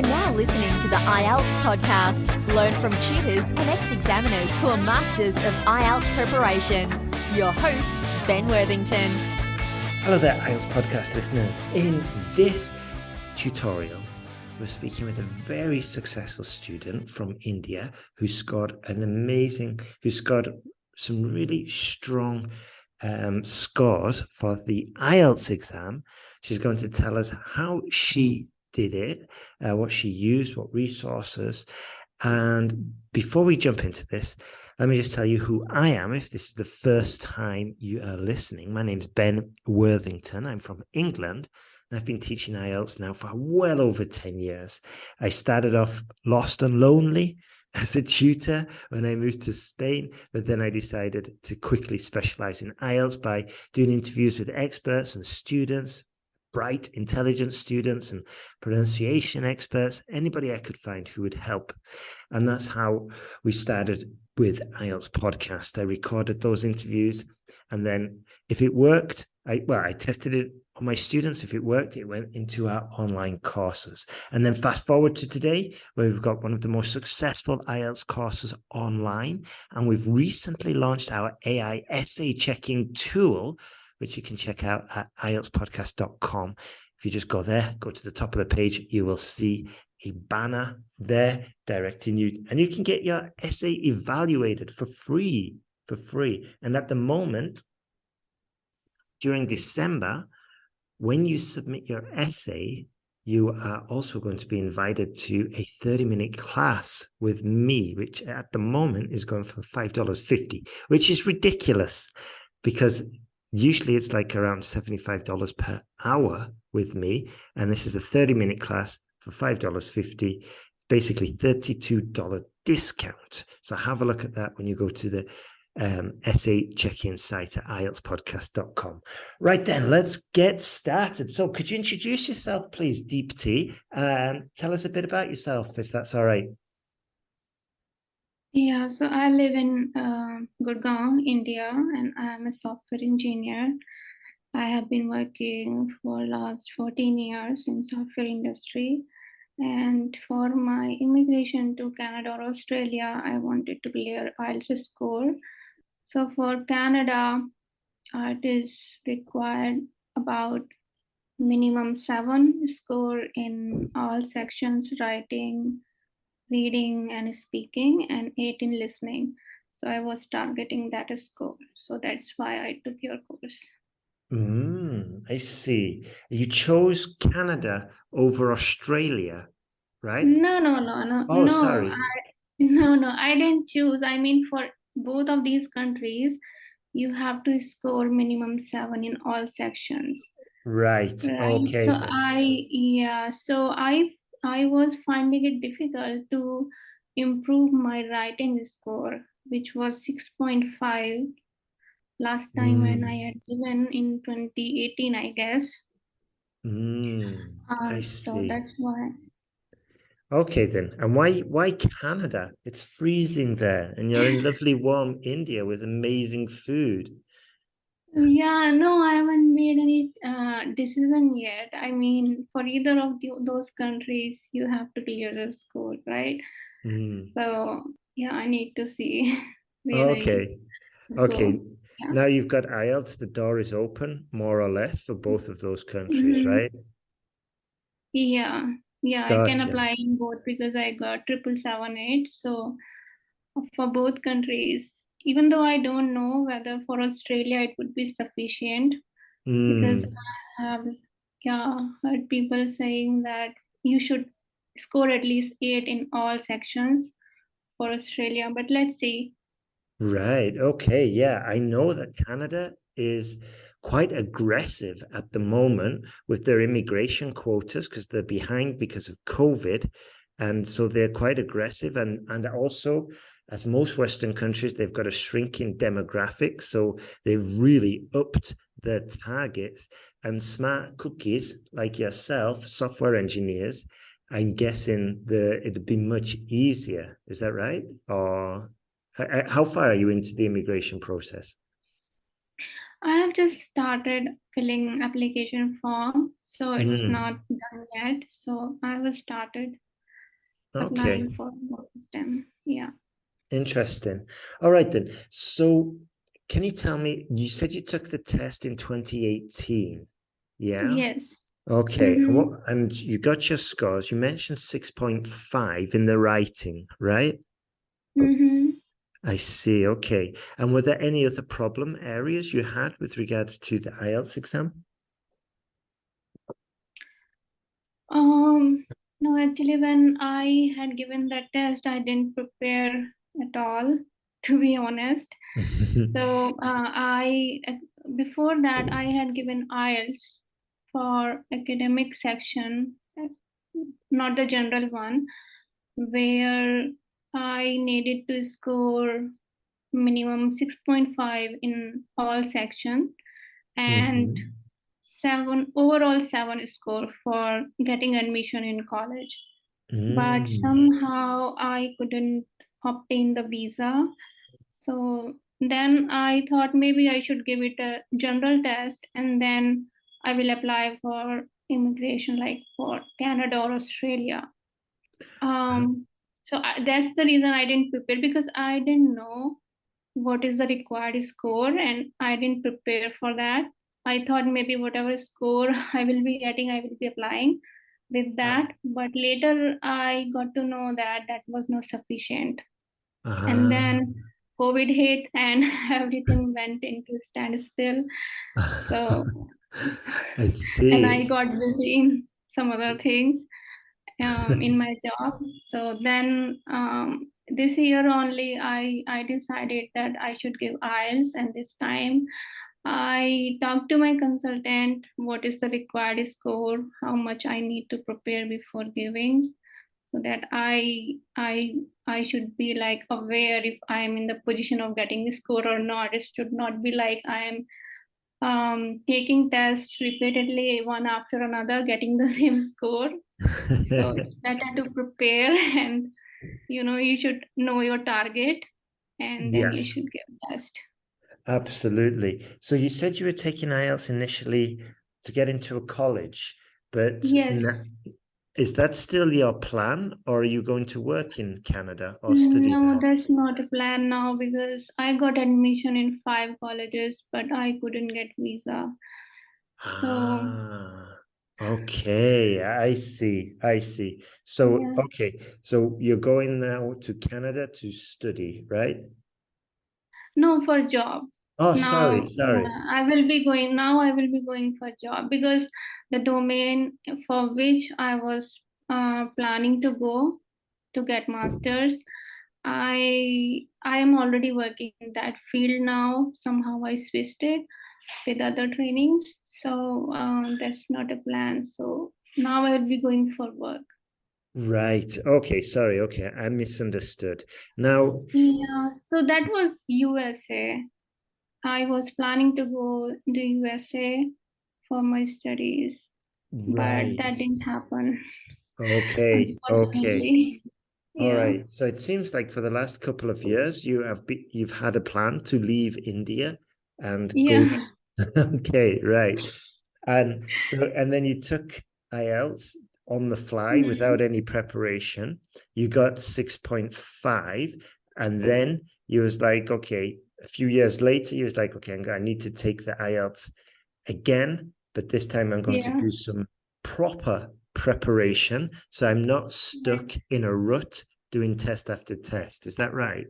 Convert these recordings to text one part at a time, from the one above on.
are now listening to the IELTS Podcast. Learn from tutors and ex-examiners who are masters of IELTS preparation. Your host, Ben Worthington. Hello there, IELTS Podcast listeners. In this tutorial, we're speaking with a very successful student from India who scored some really strong scores for the IELTS exam. She's going to tell us how she did it, what she used, what resources. And before we jump into this, let me just tell you who I am. If this is the first time you are listening, my name's Ben Worthington. I'm from England. And I've been teaching IELTS now for well over 10 years. I started off lost and lonely as a tutor when I moved to Spain, but then I decided to quickly specialize in IELTS by doing interviews with experts and students, bright, intelligent students and pronunciation experts, anybody I could find who would help. And that's how we started with IELTS Podcast. I recorded those interviews, and then if it worked, I tested it on my students. If it worked, it went into our online courses. And then fast forward to today, where we've got one of the most successful IELTS courses online. And we've recently launched our AI essay checking tool, which you can check out at IELTSPodcast.com. If you just go there, go to the top of the page, you will see a banner there directing you, and you can get your essay evaluated for free. And at the moment, during December, when you submit your essay, you are also going to be invited to a 30-minute class with me, which at the moment is going for $5.50, which is ridiculous because usually it's like around $75 per hour with me. And this is a 30-minute class for $5.50. It's basically $32 discount. So have a look at that when you go to the essay check-in site at IELTSPodcast.com. Right then, let's get started. So could you introduce yourself, please, Deepti? Tell us a bit about yourself, if that's all right. Yeah, so I live in Gurgaon, India, and I'm a software engineer. I have been working for last 14 years in software industry. And for my immigration to Canada or Australia, I wanted to clear IELTS score. So for Canada, it is required about minimum 7 score in all sections, writing, reading and speaking, and 8 in listening. So I was targeting that score. So that's why I took your course. I see. You chose Canada over Australia, right? No. Oh, sorry. I didn't choose. I mean, for both of these countries, you have to score minimum 7 in all sections. Right. Okay. So I was finding it difficult to improve my writing score, which was 6.5 last time when I had given in 2018, I guess. I So see. that's why. Okay then. And why Canada? It's freezing there, and you're in lovely warm India with amazing food. Yeah, no, I haven't made any decision yet. I mean, for either of those countries, you have to clear the score, right? So yeah, I need to see where Okay. I go. Yeah. Now you've got IELTS, the door is open, more or less, for both of those countries, Mhm. right? Yeah, I can Gotcha. apply in both because I got 778. So for both countries, even though I don't know whether for Australia it would be sufficient, because I have heard people saying that you should score at least 8 in all sections for Australia, but let's see. Right. Okay. Yeah. I know that Canada is quite aggressive at the moment with their immigration quotas because they're behind because of COVID. And so they're quite aggressive. And also, as most Western countries, they've got a shrinking demographic. So they've really upped their targets. And smart cookies like yourself, software engineers, I'm guessing it'd be much easier. Is that right? Or how far are you into the immigration process? I have just started filling application form, so it's not done yet. So I was started. Okay. applying for both of them. Yeah. Interesting. All right then. So can you tell me, you said you took the test in 2018. Yeah? Yes. Okay. And Mm-hmm. and you got your scores. You mentioned 6.5 in the writing, right? Mm-hmm. I see. Okay. And were there any other problem areas you had with regards to the IELTS exam? Um, no, actually, when I had given that test, I didn't prepare at all, to be honest. So before that, I had given IELTS for academic section, not the general one, where I needed to score minimum 6.5 in all sections and Mhm. overall 7 score for getting admission in college. But Mm. somehow I couldn't obtain the visa. So then I thought maybe I should give it a general test and then I will apply for immigration like for Canada or Australia. That's the reason I didn't prepare because I didn't know what is the required score and I didn't prepare for that. I thought maybe whatever score I will be getting, I will be applying with Uh, that. But later I got to know that that was not sufficient. And uh, then COVID hit and everything went into standstill. So, I and I see. got busy in some other things in my job. So then this year only I decided that I should give IELTS, and this time I talked to my consultant what is the required score, how much I need to prepare before giving, so that I should be like aware if I am in the position of getting a score or not. It should not be like I am taking tests repeatedly one after another, getting the same score. So it's better to prepare and you should know your target and then Yeah, you should give best. absolutely. So you said you were taking IELTS initially to get into a college, but Yes. is that still your plan, or are you going to work in Canada or study No, there? that's not a plan now because I got admission in 5 colleges, but I couldn't get visa. So Ah, okay. I see. I see. So, yeah. okay. So you're going now to Canada to study, right? No, for job. Oh, sorry, Now, sorry. I will be going for job because the domain for which I was planning to go to get masters, I am already working in that field now. Somehow I switched it with other trainings, so that's not a plan. So now I will be going for work. Right. Okay, sorry. Okay, I misunderstood. Now, Yeah, so that was USA. I was planning to go to USA for my studies, but right. that didn't happen, Okay, okay. unfortunately. All Yeah. right. So it seems like for the last couple of years, you've had a plan to leave India and go. Yeah. Okay, right. And then you took IELTS on the fly without Mhm. any preparation. You got 6.5, and then you was like, okay, a few years later, you was like, okay, I need to take the IELTS again, but this time I'm going to Yeah. do some proper preparation. So I'm not stuck in a rut doing test after test. Is that right?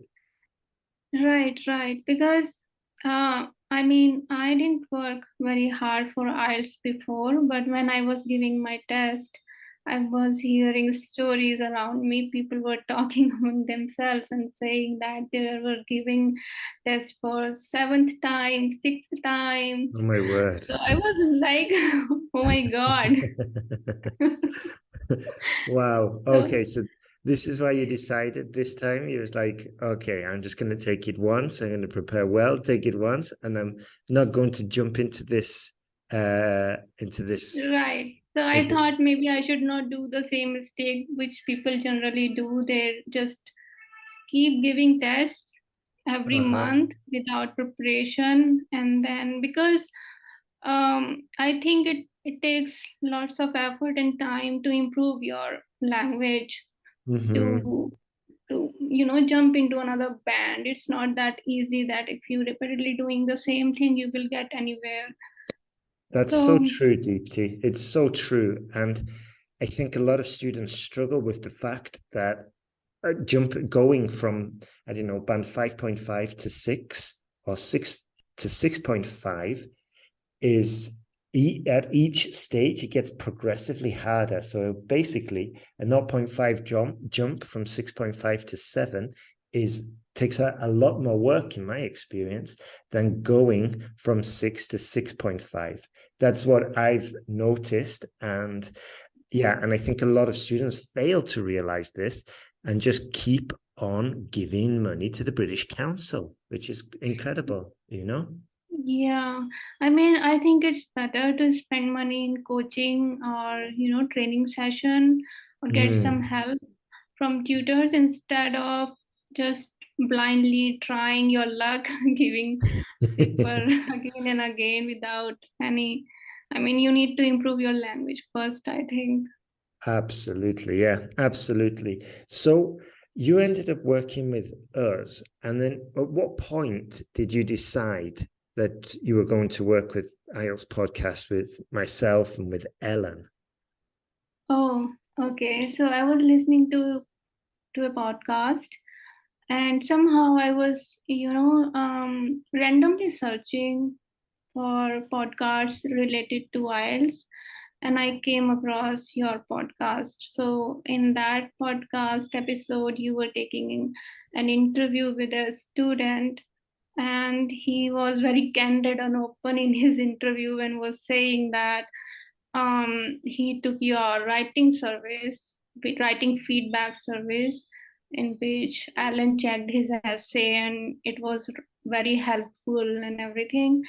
Right, right. Because I mean, I didn't work very hard for IELTS before, but when I was giving my test, I was hearing stories around me. People were talking among themselves and saying that they were giving test for seventh time, sixth time. Oh my word. So I was like, oh my God. Wow. So Okay. So this is why you decided this time. You was like, okay, I'm just going to take it once. I'm going to prepare well, take it once, and I'm not going to jump into this right. So I into thought this. maybe I should not do the same mistake which people generally do. They just keep giving tests every Uh-huh. month without preparation. And then because I think it takes lots of effort and time to improve your language. Mm-hmm. to jump into another band. It's not that easy that if you repeatedly doing the same thing, you will get anywhere. That's so So true, Deepti. It's so true. And I think a lot of students struggle with the fact that going from, I don't know, band 5.5 to 6 or 6 to 6.5 is at each stage, it gets progressively harder. So basically, a zero point 0.5 jump from 6.5 to 7 takes a lot more work, in my experience, than going from 6 to 6.5. That's what I've noticed. And yeah, and I think a lot of students fail to realize this and just keep on giving money to the British Council, which is incredible, you know? yeah, I mean, I think it's better to spend money in coaching or, training session or get some Mm. help from tutors instead of just blindly trying your luck, giving paper again and again without any. I mean, you need to improve your language first, I think. Absolutely. Yeah, absolutely. So you ended up working with us. And then at what point did you decide that you were going to work with IELTS Podcast with myself and with Ellen? Oh, okay. So I was listening to a podcast, and somehow I was, randomly searching for podcasts related to IELTS, and I came across your podcast. So in that podcast episode, you were taking an interview with a student, and he was very candid and open in his interview and was saying that he took your writing feedback service, in which Alan checked his essay and it was very helpful and everything.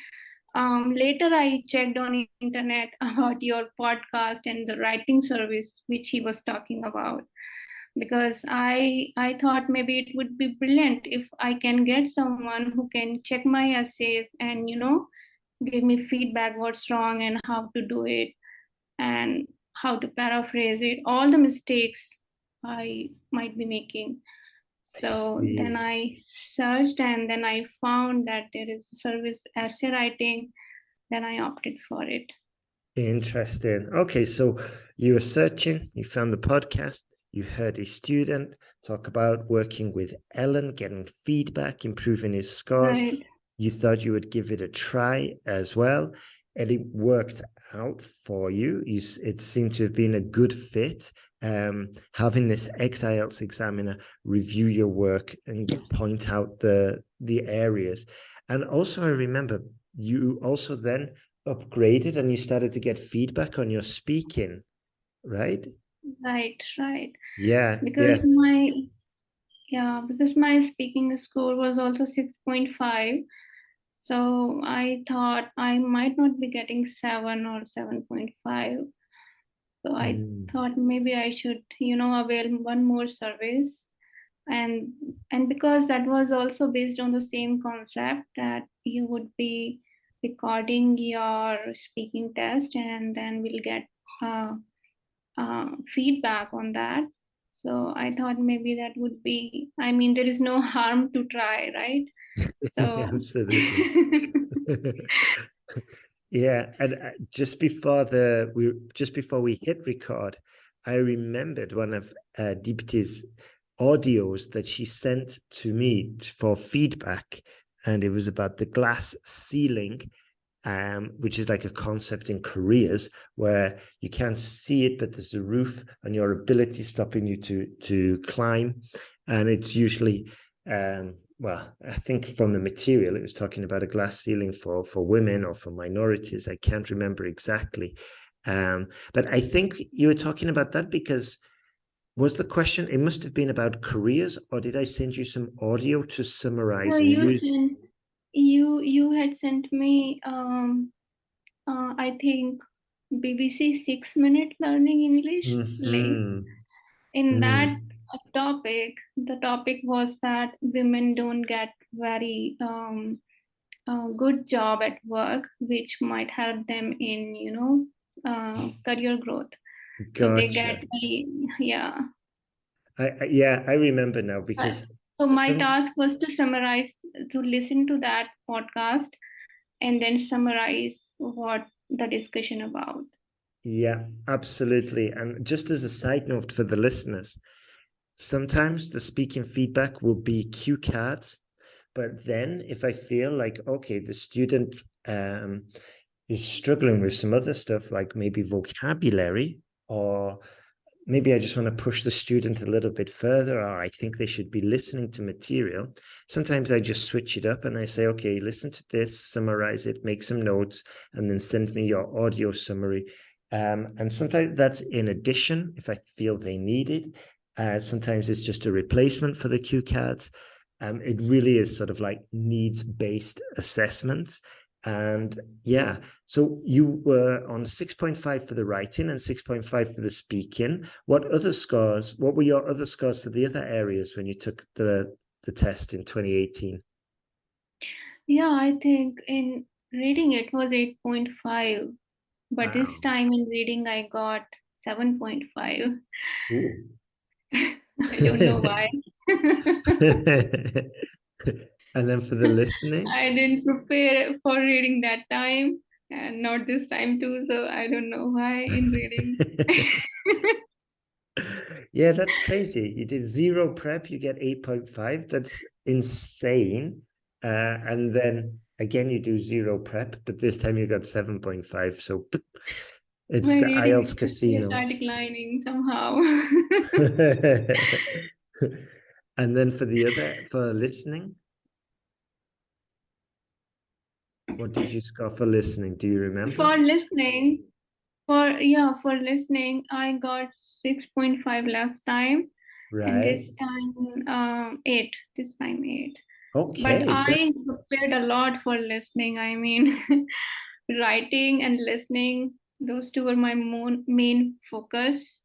Later, I checked on internet about your podcast and the writing service which he was talking about, because I thought maybe it would be brilliant if I can get someone who can check my essays and give me feedback what's wrong and how to do it and how to paraphrase it, all the mistakes I might be making. I So then see. I searched and then I found that there is a service essay writing. Then I opted for it. Interesting. Okay, so you were searching, you found the podcast, you heard a student talk about working with Ellen, getting feedback, improving his scores. Right. You thought you would give it a try as well, and it worked out for you. It seemed to have been a good fit. Having this ex-IELTS examiner review your work and point out the areas. And also, I remember you also then upgraded and you started to get feedback on your speaking, right? Right. Yeah, Because yeah. my speaking score was also 6.5. So I thought I might not be getting 7 or 7.5. So I Mm. thought maybe I should, avail one more service. And because that was also based on the same concept that you would be recording your speaking test and then we'll get uh, feedback on that. So I thought maybe that would be, I mean, there is no harm to try, right? So Absolutely. Yeah, and just before we hit record, I remembered one of Deepti's audios that she sent to me for feedback, and it was about the glass ceiling, which is like a concept in careers where you can't see it, but there's a roof and your ability stopping you to climb, and it's usually well, I think from the material, it was talking about a glass ceiling for women or for minorities. I can't remember exactly. But I think you were talking about that because was the question, it must have been about careers, or did I send you some audio to no, summarize and use? you had sent me I think BBC 6 minute learning English link. Mm-hmm. In that Mm. the topic was that women don't get very good job at work, which might help them in career growth. So they get Gotcha. very, yeah. I remember now because So my some task was to summarize, to listen to that podcast and then summarize what the discussion about. yeah, absolutely. And just as a side note for the listeners, sometimes the speaking feedback will be cue cards, but then if I feel like, okay, the student is struggling with some other stuff, like maybe vocabulary, or maybe I just want to push the student a little bit further, or I think they should be listening to material. Sometimes I just switch it up and I say, okay, listen to this, summarize it, make some notes, and then send me your audio summary. And sometimes that's in addition if I feel they need it. Sometimes it's just a replacement for the cue cards. It really is sort of like needs-based assessments. And yeah, so you were on 6.5 for the writing and 6.5 for the speaking. What were your other scores for the other areas when you took the test in 2018? Yeah, I think in reading it was 8.5, but this Wow. time in reading I got 7.5. Ooh. I don't know why. And then for the listening? I didn't prepare for reading that time and not this time too, so I don't know why in reading. Yeah, that's crazy. You did zero prep, you get 8.5. That's insane. And then again, you do zero prep, but this time you got 7.5. So it's My the reading IELTS skills casino. are declining somehow. And then for listening, what did you score for listening? Do you remember? For listening, for listening, I got 6.5 last time, and Right. this time 8. This time 8. But Okay. I prepared a lot for listening. I mean, writing and listening, those two were my main focus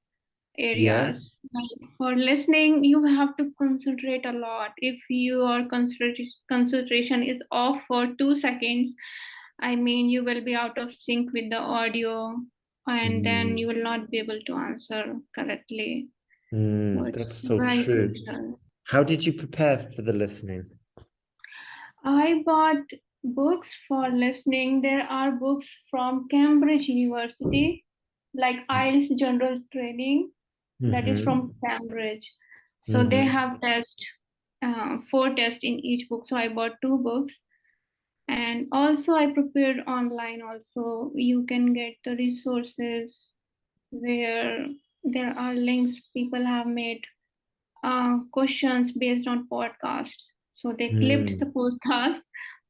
Yeah. areas. Like for listening, you have to concentrate a lot. If your concentration is off for 2 seconds, I mean, you will be out of sync with the audio, and then you will not be able to answer correctly. So it's That's so very true. crucial. How did you prepare for the listening? I bought books for listening. There are books from Cambridge University, like IELTS General Training, that is Mm-hmm. from Cambridge. So they Mm-hmm. have 4 tests in each book. So I bought 2 books. And also I prepared online also. You can get the resources where there are links people have made questions based on podcasts. So they clipped the Mm. podcast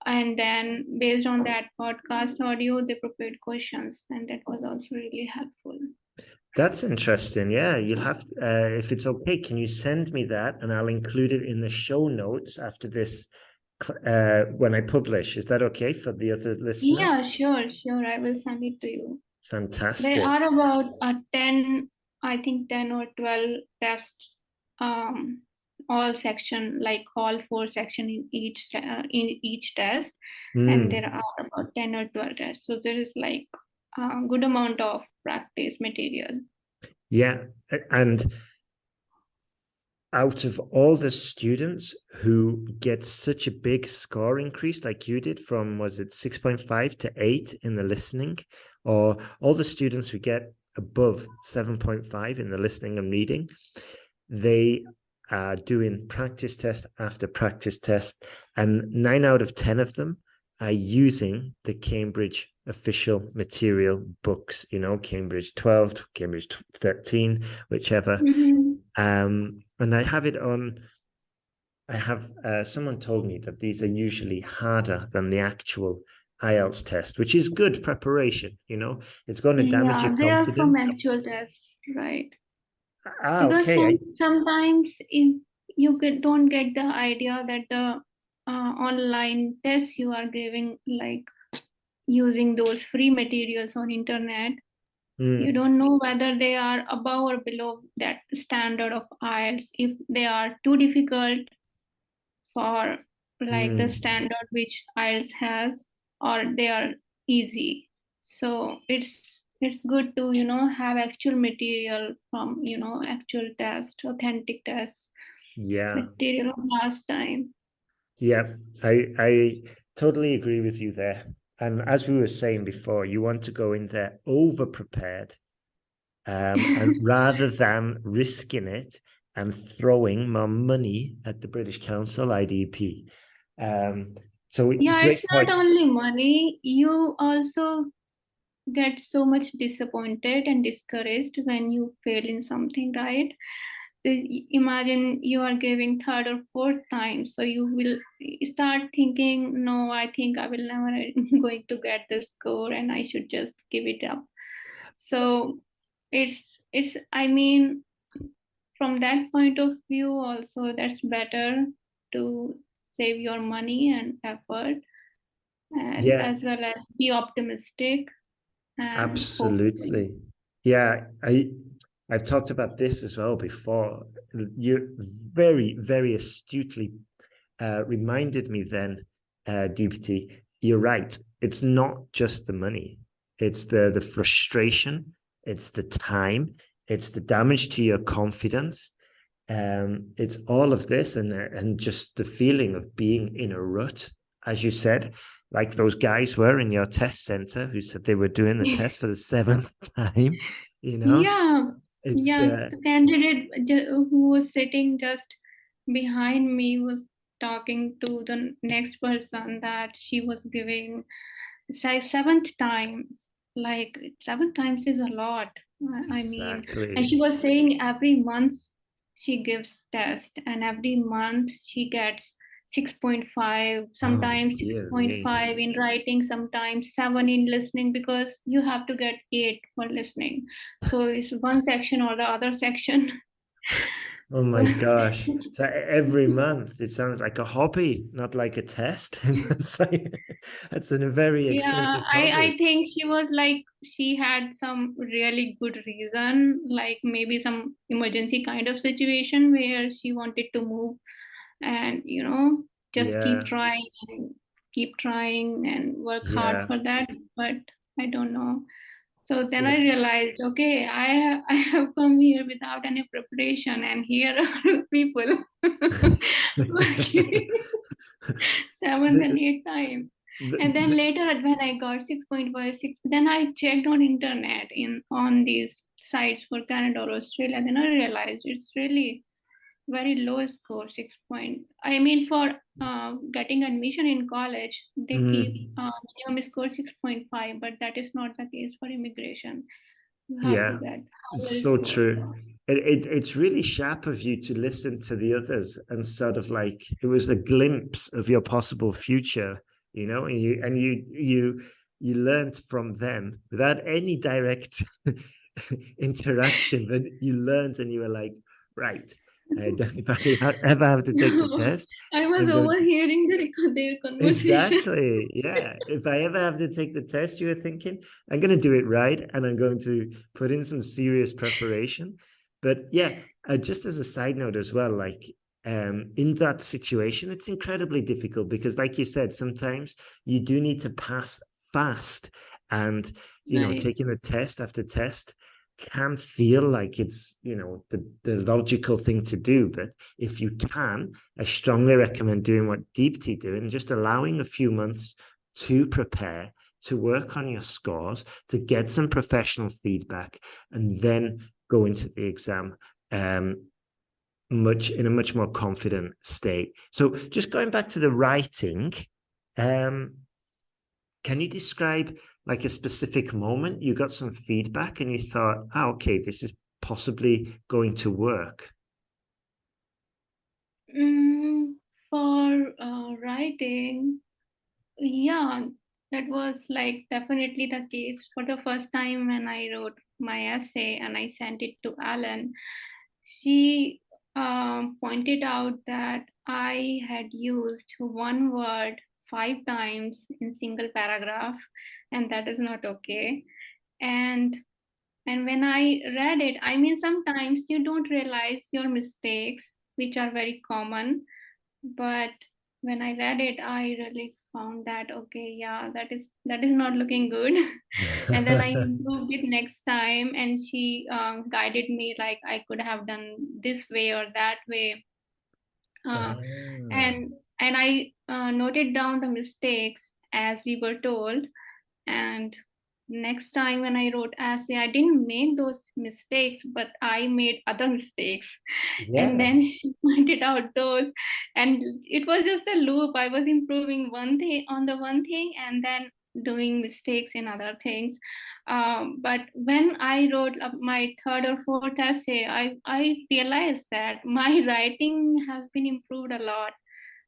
and then based on that podcast audio, they prepared questions, and that was also really helpful. That's interesting. Yeah, you'll have, if it's okay, can you send me that and I'll include it in the show notes after this when I publish. Is that okay for the other listeners? Yeah, sure. I will send it to you. There Fantastic. are about 10, I think 10 or 12 tests, all section, like all 4 section in each test, and there Mm. are about 10 or 12 tests. So there is like a good amount of practice material. Yeah. And out of all the students who get such a big score increase like you did from, was it 6.5 to 8 in the listening, or all the students who get above 7.5 in the listening and reading, they are doing practice test after practice test, and 9 out of 10 of them are using the Cambridge official material books, Cambridge 12, Cambridge 13, whichever. Mhm. And I have it on. I have someone told me that these are usually harder than the actual IELTS test, which is good preparation. It's going to damage Yeah, your they are from confidence. actual tests, right? Because Okay. sometimes if don't get the idea that the online tests you are giving, like using those free materials on internet, you Mm, don't know whether they are above or below that standard of IELTS. If they are too difficult for like the mm. standard which IELTS has, or they are easy. So it's it's good to, have actual material from, actual test, authentic tests, Yeah. material of last time. Yeah, I totally agree with you there. And as we were saying before, you want to go in there over prepared, and rather than risking it and throwing more money at the British Council IDP. So Yeah, it's great not point. only money, you also get so much disappointed and discouraged when you fail in something, right? So imagine you are giving third or fourth time, so you will start thinking, no, I think I will never going to get this score, and I should just give it up. So it's I mean, from that point of view also, that's better to save your money and effort, and Yeah, as well as be optimistic and hopeful. absolutely. Yeah, I've talked about this as well before. You very, very astutely reminded me then, Deepti, you're right. It's not just the money. It's the frustration. It's the time. It's the damage to your confidence. It's all of this, and just the feeling of being in a rut, as you said, like those guys were in your test center who said they were doing the test for the seventh time. You know, Yeah, it's yeah. The candidate who was sitting just behind me was talking to the next person that she was giving seventh time. Like, 7 times is a lot. I mean, and exactly. she was saying every month she gives test, and every month she gets 6.5, Oh sometimes dear me. 6.5 in writing, sometimes 7 in listening, because you have to get 8 for listening. So it's one section or the other section. Oh my gosh. So every month it sounds like a hobby, not like a test. That's like that's a very Yeah, expensive I hobby. think she was like, she had some really good reason, like maybe some emergency kind of situation where she wanted to move, and just Yeah, keep trying and work hard yeah. for that. But I don't know. So then Yeah. I realized, okay, I have come here without any preparation, and here are people working seventh and The, eighth time. And then the, later, when I got 6.56, then I checked on internet in on these sites for Canada or Australia. Then I realized it's really very low score, 6 point. I mean, for getting admission in college, they keep mm, minimum score 6.5, but that is not the case for immigration. You have to yeah, get it's higher so score. true. It's really sharp of you to listen to the others and sort of like it was a glimpse of your possible future, and you learned from them without any direct interaction, but you learned and you were like, right, if I ever have to take the No, test, I was I'm going to overhearing their conversation. exactly. Yeah. If I ever have to take the test, you were thinking, I'm going to do it right and I'm going to put in some serious preparation. But yeah, just as a side note as well, like in that situation, it's incredibly difficult because, like you said, sometimes you do need to pass fast and, Right. taking a test after test can feel like it's, the logical thing to do. But if you can, I strongly recommend doing what Deepti did and just allowing a few months to prepare, to work on your scores, to get some professional feedback, and then go into the exam in a much more confident state. So just going back to the writing, um, can you describe like a specific moment you got some feedback and you thought, okay, this is possibly going to work? Mm, for writing, yeah, that was like definitely the case for the first time when I wrote my essay and I sent it to Alan. She pointed out that I had used one word 5 times in single paragraph, and that is not okay. And and when I read it, I mean, sometimes you don't realize your mistakes, which are very common. But when I read it, I really found that okay, yeah, that is not looking good. And then I improved it next time, and she guided me like I could have done this way or that way. uh, Ah, and I noted down the mistakes as we were told. And next time when I wrote essay, I didn't make those mistakes, but I made other mistakes. And yeah. then she pointed out those, and it was just a loop. I was improving one thing on the one thing, and then doing mistakes in other things. But when I wrote my third or fourth essay, I realized that my writing has been improved a lot.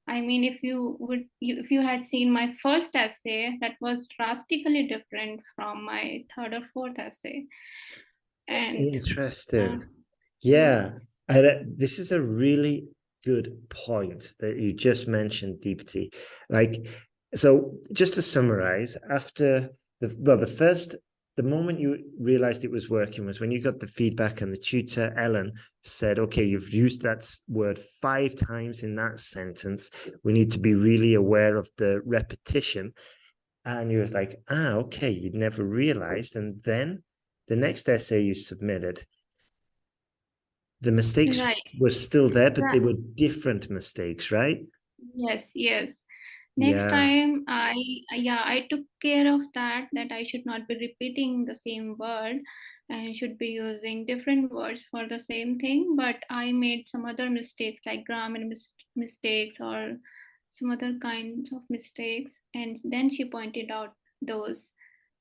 I mean, if you had seen my first essay, that was drastically different from my third or fourth essay. And uh, Interesting. yeah, Yeah, this is a really good point that you just mentioned, Deepti. Like, so just to summarize, after the moment you realized it was working was when you got the feedback and the tutor, Ellen, said, okay, you've used that word 5 times in that sentence. We need to be really aware of the repetition. And you was like, okay, you'd never realized. And then the next essay you submitted, the mistakes right. were still there, but they Right. were different mistakes, right? Yes, yes. Next Yeah. time I took care of that I should not be repeating the same word and should be using different words for the same thing, but I made some other mistakes like grammar mistakes or some other kinds of mistakes, and then she pointed out those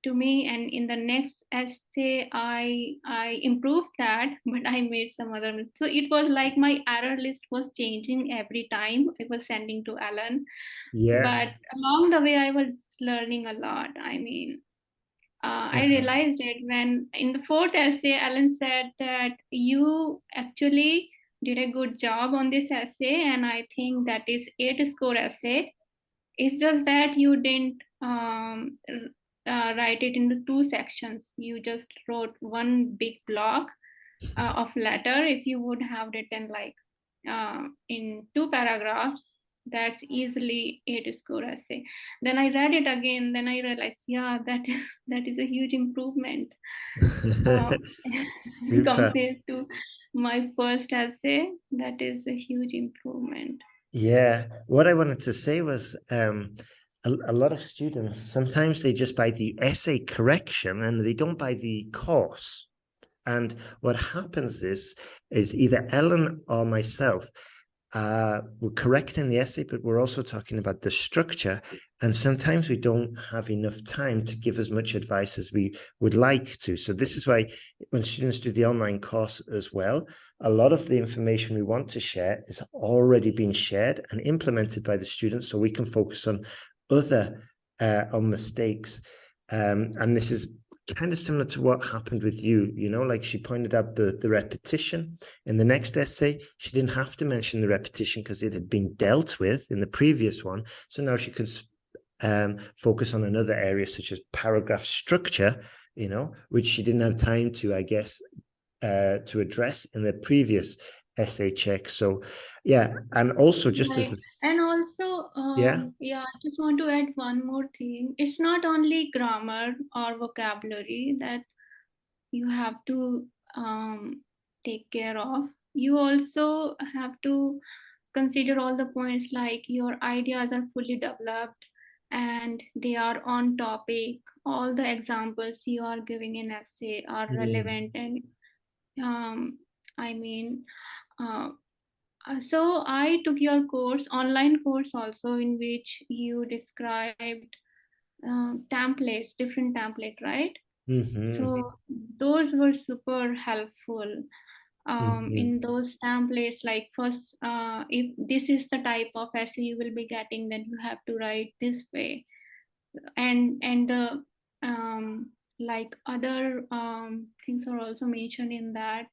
to me, and in the next essay I improved that, but I made some other mistakes. So it was like my error list was changing every time I was sending to Alan, Yeah. but along the way I was learning a lot. I mean, I Uh-huh. realized it when in the fourth essay Alan said that you actually did a good job on this essay, and I think that is 8 score essay. It's just that you didn't write it into two sections. You just wrote one big block of letter. If you would have written like in two paragraphs, that's easily 8 score essay. Then I read it again. Then I realized, yeah, that is a huge improvement uh, Super. compared to my first essay. That is a huge improvement. Yeah. What I wanted to say was a lot of students sometimes they just buy the essay correction and they don't buy the course. And what happens is either Ellen or myself we're correcting the essay, but we're also talking about the structure. And sometimes we don't have enough time to give as much advice as we would like to. So this is why when students do the online course as well, a lot of the information we want to share is already being shared and implemented by the students so we can focus on other on mistakes. And this is kind of similar to what happened with you, like she pointed out the repetition in the next essay. She didn't have to mention the repetition because it had been dealt with in the previous one. So now she could focus on another area such as paragraph structure, which she didn't have time to, I guess, to address in the previous essay check. So yeah, and also just as Right. And also, yeah. yeah, I just want to add one more thing. It's not only grammar or vocabulary that you have to take care of. You also have to consider all the points like your ideas are fully developed and they are on topic. All the examples you are giving in essay are relevant, and um, I mean, uh, so I took your course, online course also, in which you described templates, different template, right? Mm-hmm. So those were super helpful. Mm-hmm. In those templates, like first, if this is the type of essay you will be getting, then you have to write this way, and the like other things are also mentioned in that.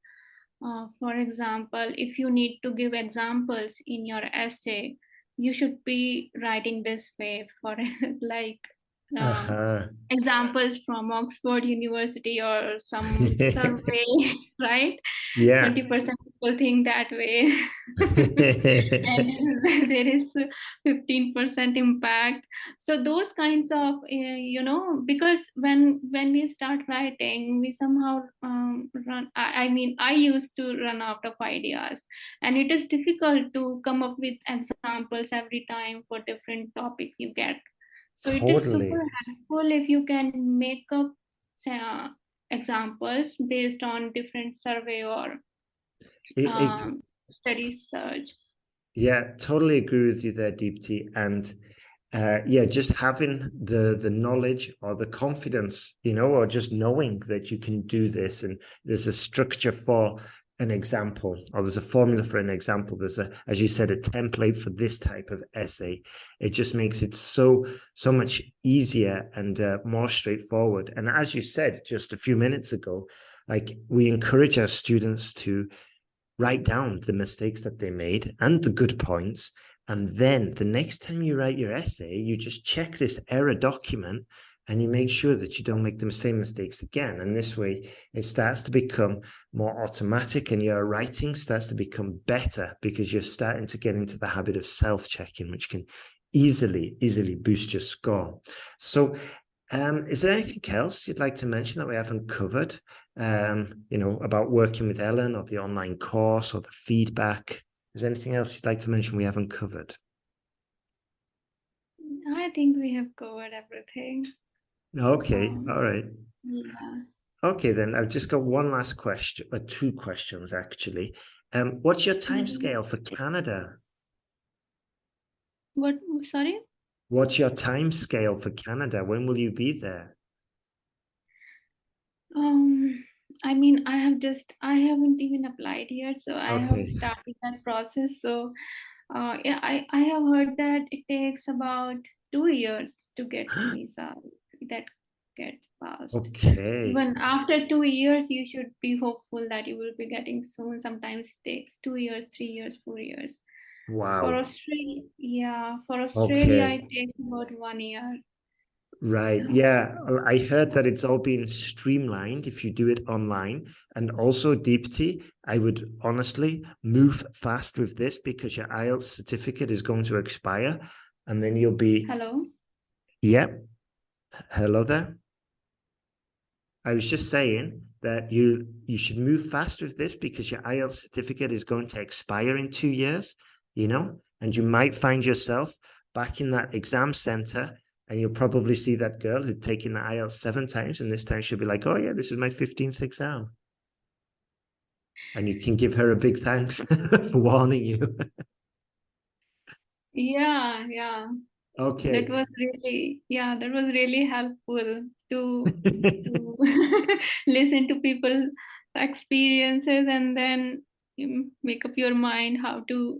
For example, if you need to give examples in your essay, you should be writing this way for like um, Uh-huh. examples from Oxford University or some survey, right? Yeah. 20% people think that way. And this is there is 15% impact. So those kinds of because when we start writing, we somehow run. I mean, I used to run out of ideas, and it is difficult to come up with examples every time for different topics you get. So it is super Totally. helpful if you can make up uh, examples based on different survey or It, it, um, study search. yeah, totally agree with you there, Deepti. And yeah, just having the knowledge or the confidence, or just knowing that you can do this, and there's a structure for an example, or there's a formula for an example. There's as you said, a template for this type of essay. It just makes it so much easier and more straightforward. And as you said just a few minutes ago, like, we encourage our students to write down the mistakes that they made and the good points. And then the next time you write your essay, you just check this error document and you make sure that you don't make the same mistakes again. And this way, it starts to become more automatic and your writing starts to become better because you're starting to get into the habit of self-checking, which can easily boost your score. So is there anything else you'd like to mention that we haven't covered? About working with Ellen or the online course or the feedback. Is there anything else you'd like to mention we haven't covered? I think we have covered everything. Okay, all right. Yeah. Okay, then I've just got one last question, or two questions actually. What's your time scale for Canada? What? Sorry? What's your time scale for Canada? When will you be there? I mean, I haven't even applied yet, so I have Okay. started that process. So, yeah, I have heard that it takes about 2 years to get visa that get passed. Okay. Even after 2 years, you should be hopeful that you will be getting soon. Sometimes it takes 2 years, 3 years, 4 years. For Wow. Australia, yeah, for Australia, Okay. it takes about 1 year. Right. Yeah. I heard that it's all been streamlined if you do it online. And also, Deepti, I would honestly move fast with this because your IELTS certificate is going to expire. And then you'll be, Hello? yep. Hello there. I was just saying that you should move fast with this because your IELTS certificate is going to expire in 2 years, and you might find yourself back in that exam center, and you'll probably see that girl who'd taken the IELTS 7 times, and this time she'll be like, oh yeah, this is my 15th exam. And you can give her a big thanks for warning you. Yeah, yeah. Okay. That was really helpful to listen to people's experiences and then you make up your mind how to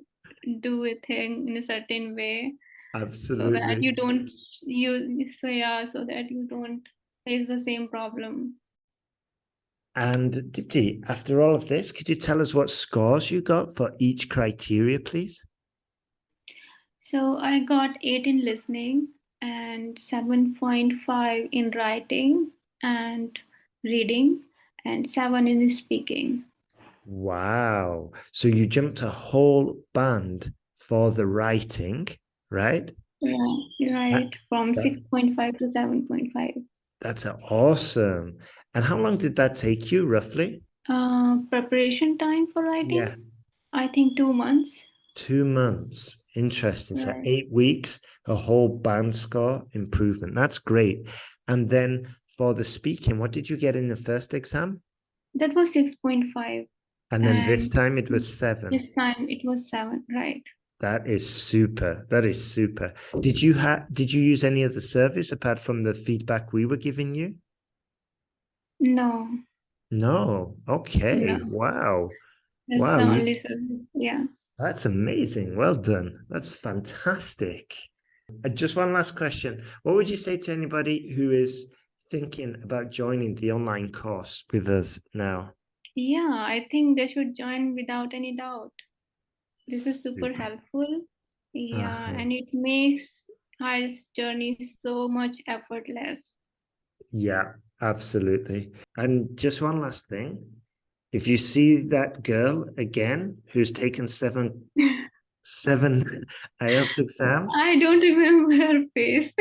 do a thing in a certain way so that Absolutely. you don't you so yeah so that you don't face the same problem. And Dipti, after all of this, could you tell us what scores you got for each criteria, please? So I got 8 in listening and 7.5 in writing and reading and 7 in speaking. Wow. So you jumped a whole band for the writing, right? Yeah, That, right. From that's 6.5 to 7.5. that's awesome. And how long did that take you, roughly? Preparation time for writing, Yeah. I think 2 months. 2 months. Interesting. So Right. 8 weeks, a whole band score improvement. That's great. And then for the speaking, what did you get in the first exam? That was 6.5. And then this And time it was 7. this time it was 7, right? That is super. That is super. Did you use any other service apart from the feedback we were giving you? No, No. Okay. no. Wow. That's Wow. the only service. Yeah. That's amazing. Well done. That's fantastic. Just one last question. What would you say to anybody who is thinking about joining the online course with us now? Yeah, I think they should join without any doubt. This is super Super. helpful. Yeah, Uh-huh. and it makes IELTS journey so much effortless. Yeah, absolutely. And just one last thing. If you see that girl again who's taken 7 IELTS exams. I don't remember her face.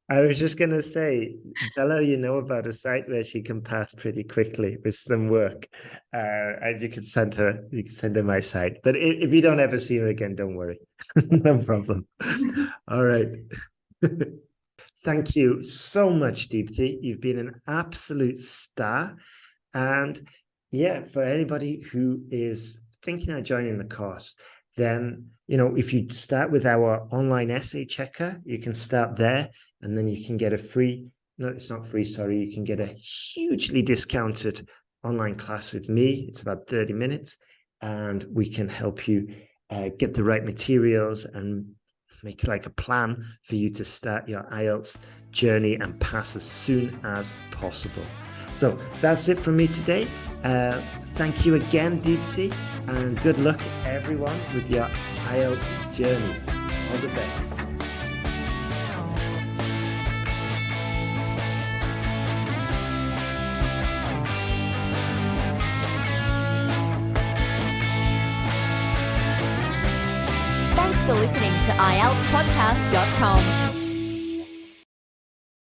I was just going to say, tell her you know about a site where she can pass pretty quickly with some work. And you can send her my site. But if you don't ever see her again, don't worry. No problem. All right. Thank you so much, Deepti. You've been an absolute star. And yeah, for anybody who is thinking of joining the course, then, if you start with our online essay checker, you can start there, and then you can get it's not free, sorry, you can get a hugely discounted online class with me. It's about 30 minutes, and we can help you get the right materials and make like a plan for you to start your IELTS journey and pass as soon as possible. So that's it from me today. Thank you again, Deepti, and good luck everyone with your IELTS journey. All the best. Thanks for listening to IELTSPodcast.com.